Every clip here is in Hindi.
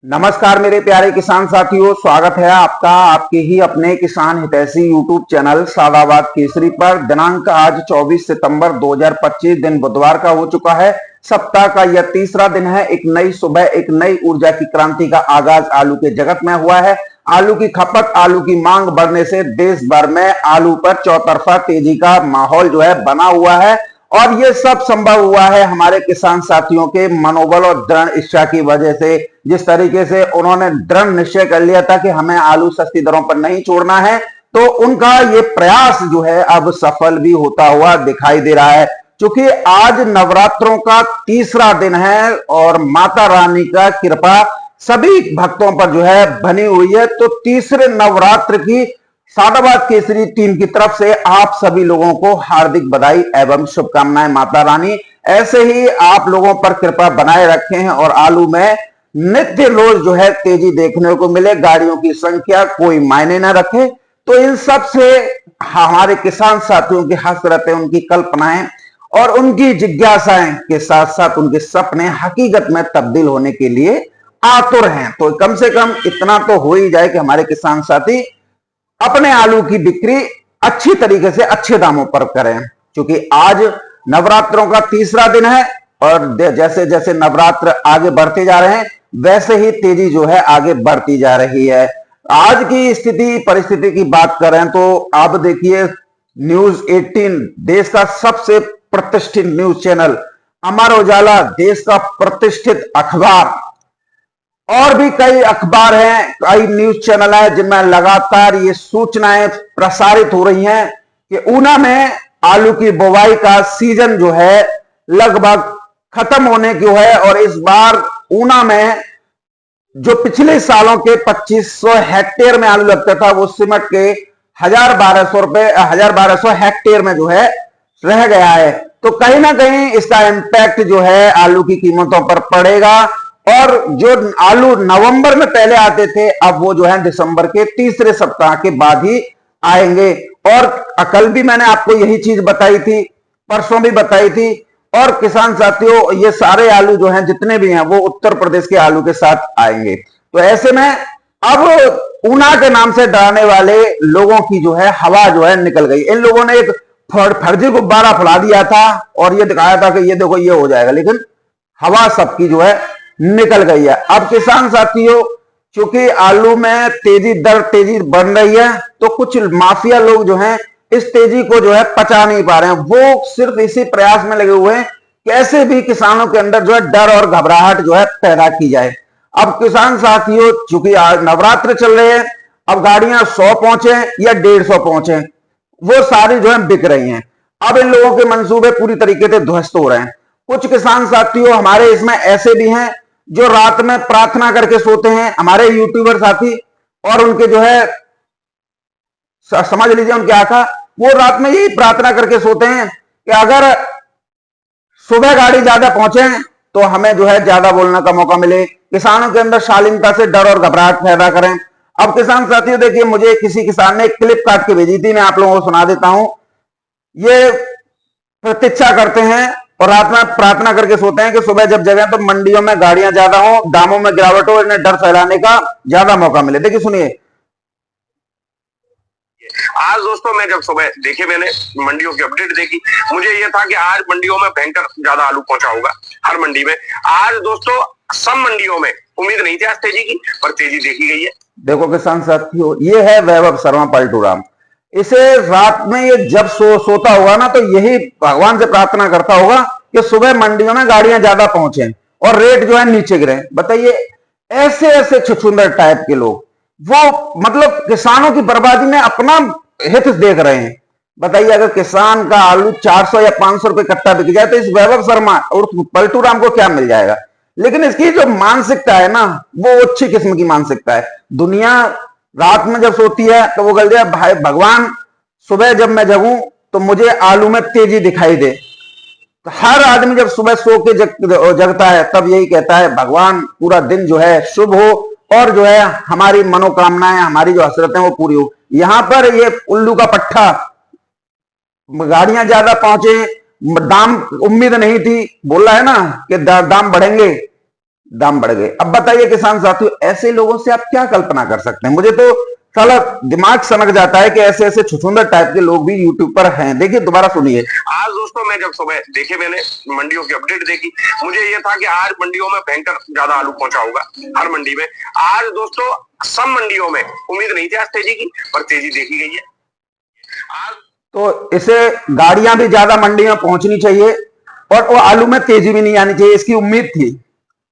नमस्कार मेरे प्यारे किसान साथियों, स्वागत है आपका आपके ही अपने किसान हितैषी यूट्यूब चैनल सादाबाद केसरी पर। दिनांक आज 24 सितंबर 2025 दिन बुधवार का हो चुका है। सप्ताह का यह तीसरा दिन है। एक नई सुबह, एक नई ऊर्जा की क्रांति का आगाज आलू के जगत में हुआ है। आलू की खपत, आलू की मांग बढ़ने से देश भर में आलू पर चौतरफा तेजी का माहौल जो है बना हुआ है और ये सब संभव हुआ है हमारे किसान साथियों के मनोबल और दृढ़ इच्छा की वजह से। जिस तरीके से उन्होंने दृढ़ निश्चय कर लिया था कि हमें आलू सस्ती दरों पर नहीं छोड़ना है, तो उनका ये प्रयास जो है अब सफल भी होता हुआ दिखाई दे रहा है। क्योंकि आज नवरात्रों का तीसरा दिन है और माता रानी का कृपा सभी भक्तों पर जो है बनी हुई है। तो तीसरे नवरात्र की सादाबाद केसरी टीम की तरफ से आप सभी लोगों को हार्दिक बधाई एवं शुभकामनाएं। माता रानी ऐसे ही आप लोगों पर कृपा बनाए रखे हैं और आलू में नित्य रोज जो है तेजी देखने को मिले। गाड़ियों की संख्या कोई मायने न रखे। तो इन सब से हमारे किसान साथियों की हसरतें, उनकी कल्पनाएं और उनकी जिज्ञासाएं के साथ साथ उनके सपने हकीकत में तब्दील होने के लिए आतुर हैं। तो कम से कम इतना तो हो ही जाए कि हमारे किसान साथी अपने आलू की बिक्री अच्छी तरीके से अच्छे दामों पर करें। क्योंकि आज नवरात्रों का तीसरा दिन है और जैसे जैसे नवरात्र आगे बढ़ते जा रहे हैं वैसे ही तेजी जो है आगे बढ़ती जा रही है। आज की स्थिति परिस्थिति की बात करें तो आप देखिए, न्यूज 18 देश का सबसे प्रतिष्ठित न्यूज चैनल, अमर उजाला देश का प्रतिष्ठित अखबार, और भी कई अखबार हैं, कई न्यूज चैनल हैं जिनमें लगातार ये सूचनाएं प्रसारित हो रही हैं कि ऊना में आलू की बुवाई का सीजन जो है लगभग खत्म होने की है। और इस बार ऊना में जो पिछले सालों के 2500 हेक्टेयर में आलू लगता था वो सिमट के 1200 हेक्टेयर में जो है रह गया है। तो कहीं ना कहीं इसका इम्पैक्ट जो है आलू की कीमतों पर पड़ेगा। और जो आलू नवंबर में पहले आते थे अब वो जो है दिसंबर के तीसरे सप्ताह के बाद ही आएंगे। और कल भी मैंने आपको यही चीज बताई थी, परसों भी बताई थी। और किसान साथियों, ये सारे आलू जो हैं जितने भी हैं वो उत्तर प्रदेश के आलू के साथ आएंगे। तो ऐसे में अब ऊना के नाम से डराने वाले लोगों की जो है हवा जो है निकल गई। इन लोगों ने एक फर्जी गुब्बारा फैला दिया था और ये दिखाया था कि ये देखो ये हो जाएगा, लेकिन हवा सबकी जो है निकल गई है। अब किसान साथियों, क्योंकि आलू में तेजी बढ़ रही है तो कुछ माफिया लोग जो हैं इस तेजी को जो है पचा नहीं पा रहे हैं। वो सिर्फ इसी प्रयास में लगे हुए हैं कैसे भी किसानों के अंदर जो है डर और घबराहट जो है पैदा की जाए। अब किसान साथियों, चूंकि आज नवरात्र चल रहे हैं, अब गाड़ियां 100 पहुंचे या 150 पहुंचे, वो सारी जो है बिक रही हैं। अब इन लोगों के मंसूबे पूरी तरीके से ध्वस्त हो रहे हैं। कुछ किसान साथियों हमारे इसमें ऐसे भी हैं जो रात में प्रार्थना करके सोते हैं, हमारे यूट्यूबर साथी, और उनके जो है समझ लीजिए उनके आका, वो रात में यही प्रार्थना करके सोते हैं कि अगर सुबह गाड़ी ज्यादा पहुंचे तो हमें जो है ज्यादा बोलने का मौका मिले, किसानों के अंदर शालीनता से डर और घबराहट पैदा करें। अब किसान साथियों देखिए, मुझे किसी किसान ने एक क्लिप काट के भेजी थी, मैं आप लोगों को सुना देता हूं। ये प्रतीक्षा करते हैं और रात में प्रार्थना करके सोते हैं कि सुबह जब जगह तो मंडियों में गाड़ियां ज्यादा हो, दामों में गिरावट हो, इन्हें डर फैलाने का ज्यादा मौका मिले। देखिए सुनिए। आज दोस्तों मैं जब सुबह देखी, मैंने मंडियों की अपडेट देखी, मुझे ये था कि आज मंडियों में भयंकर ज्यादा आलू पहुंचा होगा। हर मंडी में आज दोस्तों सब मंडियों में उम्मीद नहीं थी आज तेजी की, पर तेजी देखी गई है। देखो किसान साथियों, ये है वैभव शर्मा पलटूराम। इसे रात में ये जब सोता होगा ना तो यही भगवान से प्रार्थना करता होगा कि सुबह मंडियों में गाड़ियां ज्यादा पहुंचे और रेट जो है नीचे गिरे। बताइए, ऐसे ऐसे छुछुंदर टाइप के लोग वो मतलब किसानों की बर्बादी में अपना हित देख रहे हैं। बताइए, अगर किसान का आलू 400 या 500 रुपए कट्टा बिक जाए तो इस वैभव शर्मा और पलटूराम को क्या मिल जाएगा। लेकिन इसकी जो मानसिकता है ना, वो अच्छी किस्म की मानसिकता है। दुनिया रात में जब सोती है तो वो कहती है भाई भगवान, सुबह जब मैं जगूं तो मुझे आलू में तेजी दिखाई दे। तो हर आदमी जब सुबह सो के जगता है तब यही कहता है भगवान पूरा दिन जो है शुभ हो और जो है हमारी मनोकामनाएं, हमारी जो हसरतें वो पूरी हो। यहां पर ये उल्लू का पट्टा, गाड़ियां ज्यादा पहुंचे, दाम उम्मीद नहीं थी, बोल रहा है ना कि दाम बढ़ेंगे, दाम बढ़ गए। अब बताइए किसान साथियों, ऐसे लोगों से आप क्या कल्पना कर सकते हैं? मुझे तो साला दिमाग सनक जाता है कि ऐसे ऐसे छुछुंदर टाइप के लोग भी यूट्यूब पर हैं। देखिए दोबारा सुनिए। आज दोस्तों मैं जब सुबह देखे मैंने मंडियों की अपडेट देखी, मुझे ये था कि आज मंडियों में भयंकर ज्यादा आलू पहुंचा होगा हर मंडी में। आज दोस्तों सब मंडियों में उम्मीद नहीं थी आज तेजी की, पर तेजी देखी गई है आज। तो इसे गाड़ियां भी ज्यादा मंडी में पहुंचनी चाहिए और वो आलू में तेजी भी नहीं आनी चाहिए, इसकी उम्मीद थी।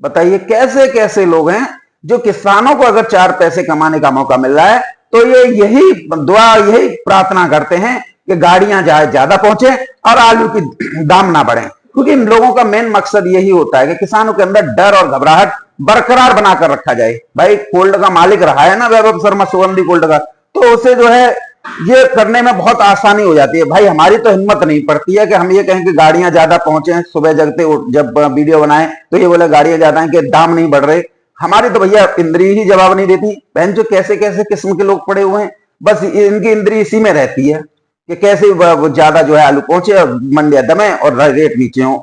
बताइए कैसे कैसे लोग हैं जो किसानों को अगर 4 पैसे कमाने का मौका मिल रहा है तो ये यही दुआ यही प्रार्थना करते हैं कि गाड़ियां ज्यादा पहुंचे और आलू की दाम ना बढ़े, क्योंकि इन लोगों का मेन मकसद यही होता है कि किसानों के अंदर डर और घबराहट बरकरार बनाकर रखा जाए। भाई कोल्ड का मालिक रहा है ना वैभव शर्मा सुगंधी कोल्ड का, तो उसे जो है ये करने में बहुत आसानी हो जाती है। भाई हमारी तो हिम्मत नहीं पड़ती है कि हम ये कहें कि गाड़ियां ज्यादा पहुंचे, सुबह जगते जब वीडियो बनाए तो ये बोले गाड़ियां ज्यादा हैं कि दाम नहीं बढ़ रहे। हमारी तो भैया इंद्री ही जवाब नहीं देती। बहन जो कैसे कैसे किस्म के लोग पड़े हुए हैं, बस इनकी इंद्री इसी में रहती है कि कैसे ज्यादा जो है आलू पहुंचे और मंडियां दमे और रेट नीचे हो।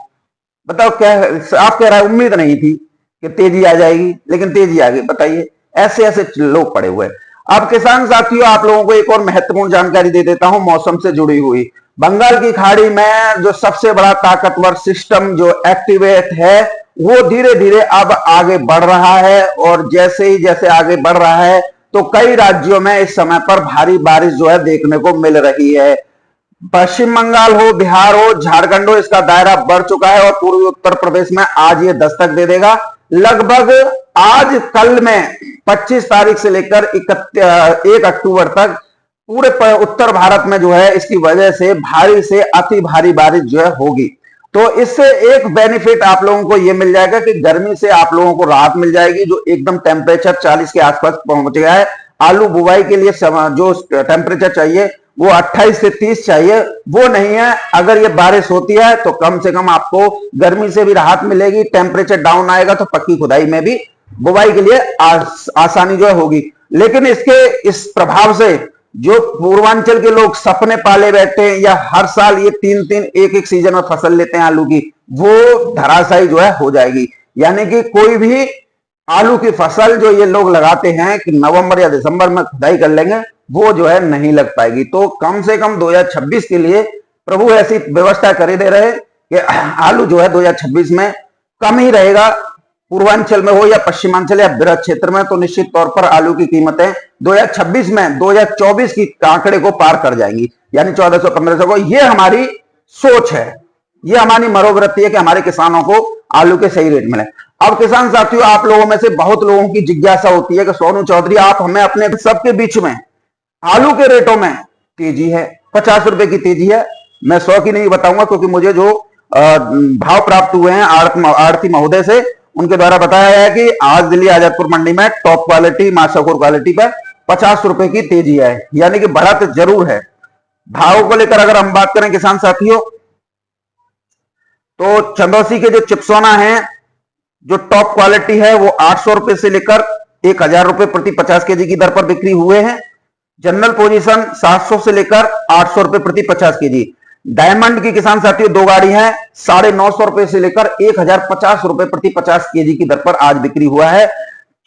बताओ क्या आप कह रहा है उम्मीद नहीं थी कि तेजी आ जाएगी, लेकिन तेजी आ गई। बताइए ऐसे ऐसे लोग पड़े हुए। अब किसान साथियों आप लोगों को एक और महत्वपूर्ण जानकारी दे देता हूं मौसम से जुड़ी हुई। बंगाल की खाड़ी में जो सबसे बड़ा ताकतवर सिस्टम जो एक्टिवेट है वो धीरे धीरे अब आगे बढ़ रहा है, और जैसे ही जैसे आगे बढ़ रहा है तो कई राज्यों में इस समय पर भारी बारिश जो है देखने को मिल रही है। पश्चिम बंगाल हो, बिहार हो, झारखंड हो, इसका दायरा बढ़ चुका है और पूर्वी उत्तर प्रदेश में आज ये दस्तक दे देगा। लगभग आज कल में 25 तारीख से लेकर 1 अक्टूबर तक पूरे उत्तर भारत में जो है इसकी वजह से भारी से अति भारी बारिश जो है होगी। तो इससे एक बेनिफिट आप लोगों को यह मिल जाएगा कि गर्मी से आप लोगों को राहत मिल जाएगी। जो एकदम टेम्परेचर 40 के आसपास पहुंच गया है, आलू बुवाई के लिए जो टेम्परेचर चाहिए वो 28 से 30 चाहिए, वो नहीं है। अगर ये बारिश होती है तो कम से कम आपको गर्मी से भी राहत मिलेगी, टेम्परेचर डाउन आएगा तो पक्की खुदाई में भी बुवाई के लिए आसानी जो है होगी। लेकिन इस प्रभाव से जो पूर्वांचल के लोग सपने पाले बैठे हैं या हर साल ये 3-3 एक सीजन में फसल लेते हैं आलू की, वो धराशायी जो है हो जाएगी। यानी कि कोई भी आलू की फसल जो ये लोग लगाते हैं कि नवंबर या दिसंबर में खुदाई कर लेंगे, वो जो है नहीं लग पाएगी। तो कम से कम 2026 के लिए प्रभु ऐसी व्यवस्था कर ही दे रहे कि आलू जो है 2026 में कम ही रहेगा। पूर्वांचल में हो या पश्चिमांचल या बृहद क्षेत्र में, तो निश्चित तौर पर आलू की कीमतें 2026 में 2024 की आंकड़े को पार कर जाएंगी, यानी 1400-1500 को। ये हमारी सोच है, ये हमारी मनोवृत्ति है कि हमारे किसानों को आलू के सही रेट मिले। अब किसान साथियों आप लोगों में से बहुत लोगों की जिज्ञासा होती है कि सोनू चौधरी आप हमें अपने सबके बीच में आलू के रेटों में तेजी है, 50 रुपए की तेजी है। मैं 100 की नहीं बताऊंगा क्योंकि मुझे जो भाव प्राप्त हुए हैं आड़ती महोदय से, उनके द्वारा बताया है कि आज दिल्ली आजादपुर मंडी में टॉप क्वालिटी माशाखोर क्वालिटी पर 50 रुपए की तेजी है, यानी कि बढ़त जरूर है। भाव को लेकर अगर हम बात करें किसान साथियों, तो चंदौसी के जो चिप्सोना है जो टॉप क्वालिटी है वो 800 रुपए से लेकर 1000 रुपए प्रति 50 केजी की दर पर बिक्री हुए हैं। जनरल पोजीशन 700 से लेकर 800 रुपए प्रति 50 केजी। डायमंड की किसान साथियों 2 गाड़ी है, 950 रुपए से लेकर 1050 रुपए प्रति 50 केजी की दर पर आज बिक्री हुआ है।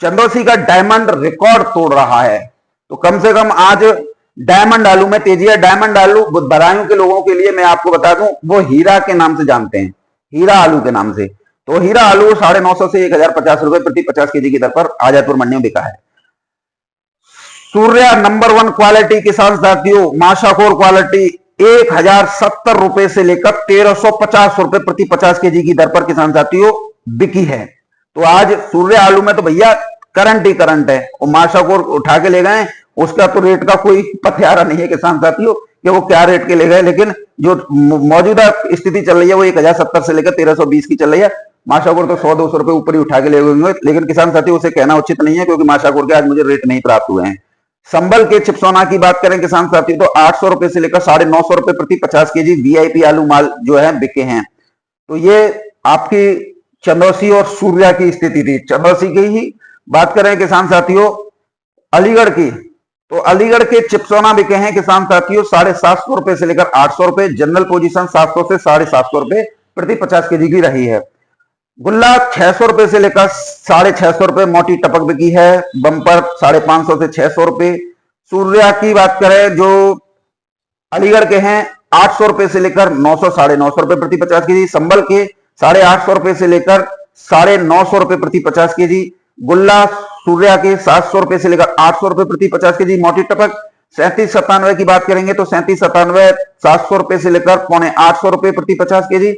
चंदौसी का डायमंड रिकॉर्ड तोड़ रहा है, तो कम से कम आज डायमंड आलू में तेजी है। डायमंड आलू बदायूं के लोगों के लिए मैं आपको बता दूं, वो हीरा के नाम से जानते हैं, हीरा आलू के नाम से। तो हीरा आलू 950 से 1050 रुपए प्रति 50 केजी की दर पर आजादपुर मंडी में बिका है। सूर्या नंबर 1 क्वालिटी किसान साथियों माशाखोर क्वालिटी 1070 रुपए से लेकर 1350 रुपए प्रति 50 केजी की दर पर किसान साथियों बिकी है। तो आज सूर्य आलू में तो भैया करंट ही करंट है, और माशाखोर उठा के ले गए, उसका तो रेट का कोई पत्यारा नहीं है किसान साथियों कि वो क्या रेट के ले गए। लेकिन जो मौजूदा स्थिति चल रही है वो 1070 से लेकर 1320 की चल रही है। माशाखोर तो 100-200 रुपए ऊपर ही उठा के ले गए, लेकिन किसान साथियों उसे कहना उचित नहीं है क्योंकि माशाखोर के आज मुझे रेट नहीं प्राप्त हुए हैं। संबल के चिप्सोना की बात करें किसान साथियों तो 800 रुपए से लेकर 950 रुपए प्रति 50 केजी वीआईपी आलू माल जो है बिके हैं। तो ये आपकी चंदौसी और सूर्या की स्थिति थी। चंदौसी की ही बात करें किसान साथियों अलीगढ़ की, तो अलीगढ़ के चिप्सोना बिके हैं किसान साथियों 750 रुपए से लेकर 800 रुपए। जनरल पोजीशन 700 से 750 रुपए प्रति 50 केजी की रही है। गुल्ला 600 रुपए से लेकर 650 रुपए मोटी टपक बिकी है। बम्पर 550 से 600 रुपए। सूर्या की बात करें जो अलीगढ़ के हैं 800 रुपए से लेकर 900 950 रुपए प्रति 50 केजी। संबल के 850 रुपए से लेकर 950 रुपए प्रति 50 केजी। गुल्ला सूर्या के 700 रुपए से लेकर 800 रुपए प्रति 50 केजी मोटी टपक। 3797 की बात करेंगे तो 3797 700 रुपए से लेकर 750 रुपए प्रति 50 केजी।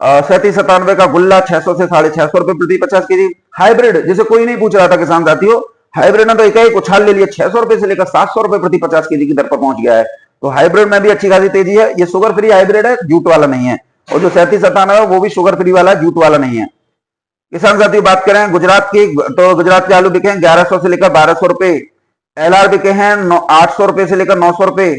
3797 का गुल्ला 600 से 650 रुपए प्रति 50 केजी। हाइब्रिड जिसे कोई नहीं पूछ रहा था किसान साथियों, हाइब्रिड ने तो एक उछाल ले लिया, 600 रुपए से लेकर 700 रुपए प्रति 50 केजी की दर पर पहुंच गया है। तो हाइब्रिड में भी अच्छी खासी तेजी है। ये शुगर फ्री हाइब्रिड है, जूट वाला नहीं है। और जो 3797 है वो भी शुगर फ्री वाला है, जूट वाला नहीं है। किसान साथियों बात करें गुजरात की, तो गुजरात के आलू बिके हैं 1100 से लेकर 1200 रुपए। एलआर बिके हैं 800 रुपए से लेकर 900 रुपए।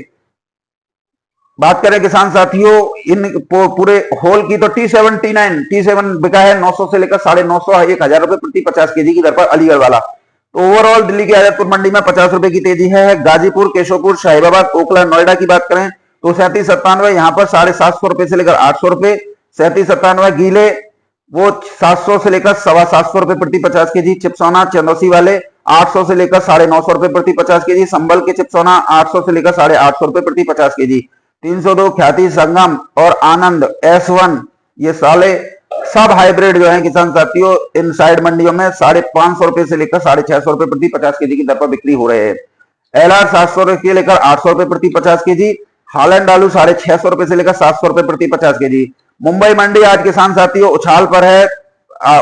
बात करें किसान साथियों इन पूरे होल की तो T7 बिका है 900 से लेकर 950 1000 रुपए प्रति 50 केजी की दर पर अलीगढ़ वाला। तो ओवरऑल दिल्ली की आजादपुर मंडी में 50 रुपए की तेजी है। गाजीपुर, केशवपुर, शाहिबाबाद, ओखला, नोएडा की बात करें तो 3797 यहाँ पर 750 रुपए से लेकर 800 रुपए। 3797 गीले वो 700 से लेकर 725 रुपए प्रति 50 केजी। चिपसोना चंदौसी वाले 800 से लेकर 950 रुपए प्रति 50 केजी। संबल के चिपसोना 800 से लेकर 850 रुपए प्रति 50 केजी। 302 ख्याति, संगम और आनंद S1 ये साले सब हाइब्रिड जो है किसान साथियों इन साइड मंडियों में 550 रुपए से लेकर 650 रुपए प्रति 50 केजी की दर पर बिक्री हो रहे हैं। एलआर 700 रुपए से लेकर 800 रुपए प्रति 50 केजी। हालैंड आलू 650 रुपए से लेकर 700 रुपए प्रति 50 केजी। मुंबई मंडी आज किसान साथियों उछाल पर है।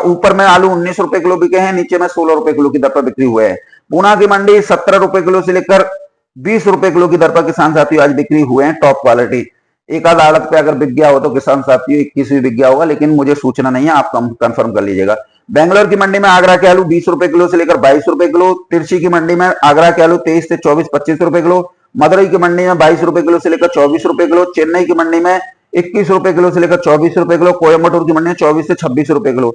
ऊपर में आलू 19 रुपए किलो बिके हैं, नीचे में 16 रुपए किलो की दर पर बिक्री हुए हैं। पूना की मंडी 17 रुपए किलो से लेकर 20 रुपए किलो की दर पर किसान साथियों आज बिक्री हुए हैं टॉप क्वालिटी। एक आध आड़त पे अगर बिक गया हो तो किसान साथियों 21 भी बिक गया होगा, लेकिन मुझे सूचना नहीं है, आप कंफर्म कर लीजिएगा। बेंगलोर की मंडी में आगरा के आलू 20 रुपए किलो से लेकर 22 रुपए किलो। तिरछी की मंडी में आगरा के आलू 23 से 24 25 रुपए किलो। मदुरई की मंडी में 22 रुपए किलो से लेकर 24 रुपए किलो। चेन्नई की मंडी में 21 रुपए किलो से लेकर 24 रुपए किलो। कोयम्बटूर की मंडी में 24 से 26 रुपए किलो।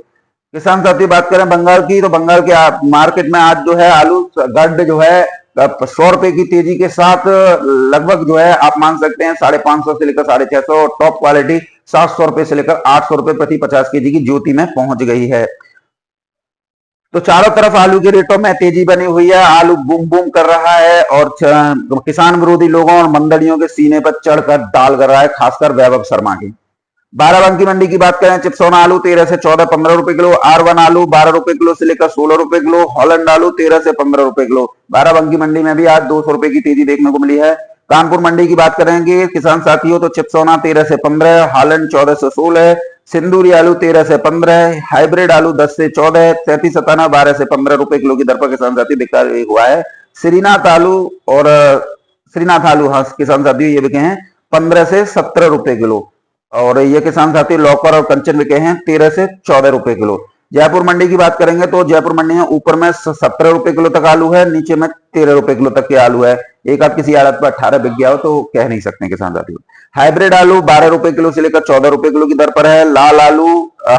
किसान साथियों बात करें बंगाल की, तो बंगाल के मार्केट में आज जो है आलू गड्ढ जो है 100 रुपए की तेजी के साथ लगभग जो है आप मान सकते हैं 550 से लेकर 650। टॉप क्वालिटी 700 रुपए से लेकर 800 रुपए प्रति 50 केजी की ज्योति में पहुंच गई है। तो चारों तरफ आलू के रेटों में तेजी बनी हुई है। आलू बूम बूम कर रहा है और किसान विरोधी लोगों और मंडलियों के सीने पर चढ़कर डाल कर रहा है, खासकर वैभव शर्मा की। बाराबंकी मंडी की बात करें चिपसोना आलू 13 से 14 15 रुपए किलो। R1 आलू 12 रुपए किलो से लेकर 16 रुपए किलो। हॉलैंड आलू 13 से 15 रुपए किलो। बाराबंकी मंडी में भी आज 200 रुपए की तेजी देखने को मिली है। कानपुर मंडी की बात करेंगे किसान साथियों तो चिपसोना 13 से 15, हॉलैंड 14 से 16, सिंदूरी आलू 13 से 15, हाइब्रिड आलू 10 से 14, 3797 12 से 15 रुपए किलो की दर पर किसान साथी बिका हुआ है। श्रीनाथ आलू और श्रीनाथ आलू हाँ किसान साथियों ये बिके हैं 15 से 17 रुपए किलो। और ये किसान साथी लॉकर और कंचन बिके हैं 13 से 14 रुपए किलो। जयपुर मंडी की बात करेंगे तो जयपुर मंडी में ऊपर में 17 रुपए किलो तक आलू है, नीचे में 13 रुपए किलो तक के आलू है। एक आध किसी आड़त पर 18 बिक गया हो तो कह नहीं सकते किसान साथियों। हाइब्रिड आलू 12 रुपए किलो से लेकर 14 रुपए किलो की दर पर है। लाल आलू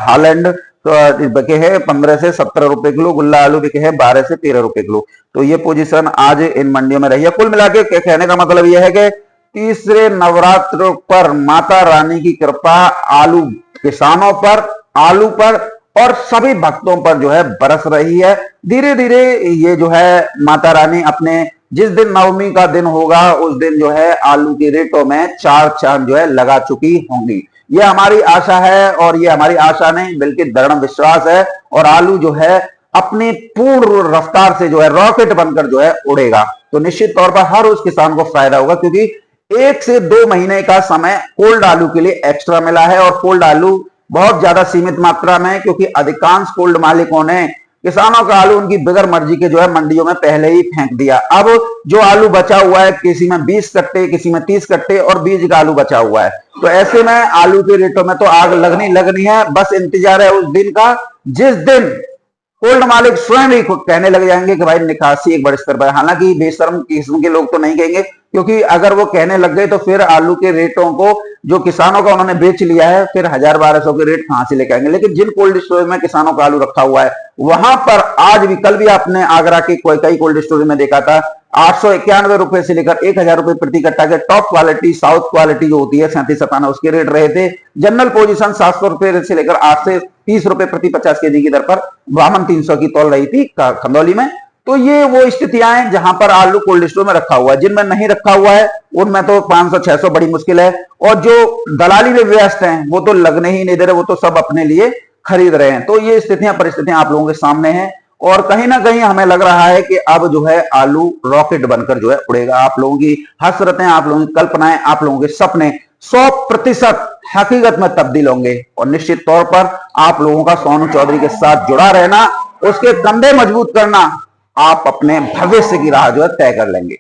हालैंड तो बिके है 15 से 17 रुपए किलो। गुल्ला आलू बिके है 12 से 13 रुपए किलो। तो ये पोजीशन आज इन मंडियों में रही है। कुल मिला के कहने का मतलब यह है कि तीसरे नवरात्र पर माता रानी की कृपा आलू किसानों पर, आलू पर और सभी भक्तों पर जो है बरस रही है। धीरे धीरे ये जो है माता रानी अपने जिस दिन नवमी का दिन होगा उस दिन जो है आलू के रेटों में 4 चांद जो है लगा चुकी होंगी। ये हमारी आशा है और ये हमारी आशा नहीं बल्कि दृढ़ विश्वास है। और आलू जो है अपनी पूर्ण रफ्तार से जो है रॉकेट बनकर जो है उड़ेगा। तो निश्चित तौर पर हर उस किसान को फायदा होगा क्योंकि 1 से 2 महीने का समय कोल्ड आलू के लिए एक्स्ट्रा मिला है। और कोल्ड आलू बहुत ज्यादा सीमित मात्रा में, क्योंकि अधिकांश कोल्ड मालिकों ने किसानों का आलू उनकी बगैर मर्जी के जो है मंडियों में पहले ही फेंक दिया। अब जो आलू बचा हुआ है किसी में 20 कट्टे, किसी में 30 कट्टे और बीज का आलू बचा हुआ है। तो ऐसे में आलू के रेटों में तो आग लगनी है। बस इंतजार है उस दिन का जिस दिन कोल्ड मालिक स्वयं ही कहने लग जाएंगे कि भाई निकासी एक बड़े स्तर पर। हालांकि बेशर्म किस्म के लोग तो नहीं कहेंगे, क्योंकि अगर वो कहने लग गए तो फिर आलू के रेटों को जो किसानों का उन्होंने बेच लिया है, फिर 1000-1200 के रेट कहां से लेके आएंगे। लेकिन जिन कोल्ड स्टोरेज में किसानों का आलू रखा हुआ है, वहां पर आज भी, कल भी आपने आगरा के कई कोल्ड स्टोरेज में देखा था, 891 रुपए से लेकर 1000 रुपए प्रति कट्टा के टॉप क्वालिटी, साउथ क्वालिटी जो होती है 37-57, उसके रेट रहे थे। जनरल पोजीशन 700 रुपए से लेकर 8 से 30 रुपए प्रति 50 केजी की दर पर ब्राह्मण 300 की तौल रही थी खंदौली में। तो ये वो स्थितियां हैं जहां पर आलू कोल्ड स्टोर में रखा हुआ है। जिनमें नहीं रखा हुआ है उनमें तो 500-600 बड़ी मुश्किल है, और जो दलाली में व्यस्त हैं वो तो लगने ही नहीं दे रहे, वो तो सब अपने लिए खरीद रहे हैं। तो ये स्थितियां, परिस्थितियां आप लोगों के सामने हैं, और कहीं ना कहीं हमें लग रहा है कि अब जो है आलू रॉकेट बनकर जो है उड़ेगा। आप लोगों की हसरतें, आप लोगों की कल्पनाएं, आप लोगों के सपने 100% हकीकत में तब्दील होंगे, और निश्चित तौर पर आप लोगों का सोनू चौधरी के साथ जुड़ा रहना, उसके कंधे मजबूत करना, आप अपने भविष्य की राह जो है तय कर लेंगे।